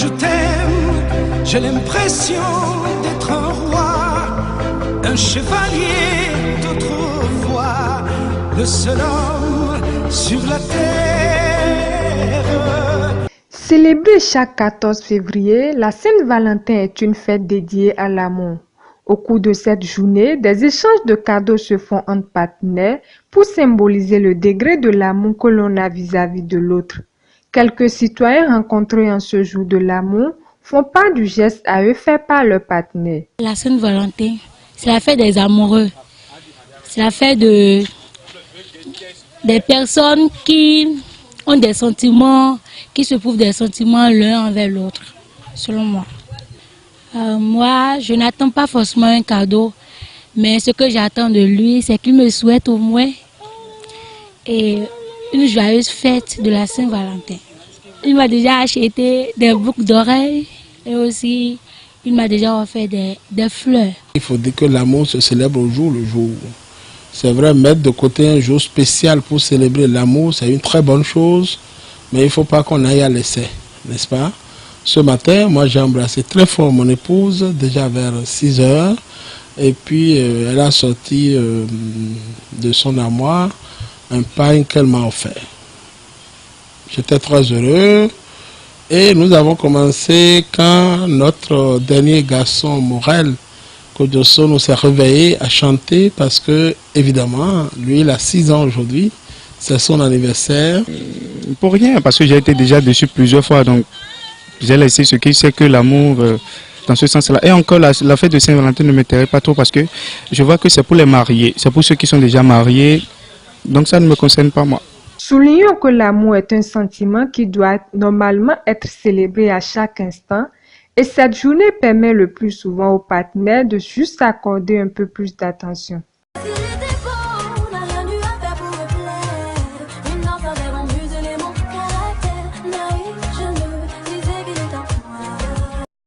je t'aime, j'ai l'impression d'être un roi, un chevalier d'autrefois, le seul homme sur la terre. Célébrée chaque 14 février, la Saint-Valentin est une fête dédiée à l'amour. Au cours de cette journée, des échanges de cadeaux se font entre partenaires pour symboliser le degré de l'amour que l'on a vis-à-vis de l'autre. Quelques citoyens rencontrés en ce jour de l'amour font part du geste à eux fait par leur partenaire. La Saint-Valentin, c'est la fête des amoureux. C'est la fête des personnes qui ont des sentiments, qui se prouvent des sentiments l'un envers l'autre, selon moi. Moi, je n'attends pas forcément un cadeau, mais ce que j'attends de lui, c'est qu'il me souhaite au moins une joyeuse fête de la Saint-Valentin. Il m'a déjà acheté des boucles d'oreilles et aussi il m'a déjà offert des fleurs. Il faut dire que l'amour se célèbre au jour le jour. C'est vrai, mettre de côté un jour spécial pour célébrer l'amour, c'est une très bonne chose, mais il ne faut pas qu'on aille à l'essai, n'est-ce pas? Ce matin, moi j'ai embrassé très fort mon épouse, déjà vers 6 heures, et puis elle a sorti de son armoire un pain qu'elle m'a offert. J'étais très heureux et nous avons commencé quand notre dernier garçon, Morel Kodjoso, nous s'est réveillé à chanter parce que, évidemment, lui il a 6 ans aujourd'hui, c'est son anniversaire. Pour rien, parce que j'ai été déjà dessus plusieurs fois, donc j'ai laissé ce qui c'est que l'amour dans ce sens-là. Et encore, la fête de Saint-Valentin ne m'intéresse pas trop parce que je vois que c'est pour les mariés, c'est pour ceux qui sont déjà mariés, donc ça ne me concerne pas moi. Soulignons que l'amour est un sentiment qui doit normalement être célébré à chaque instant et cette journée permet le plus souvent aux partenaires de juste s'accorder un peu plus d'attention.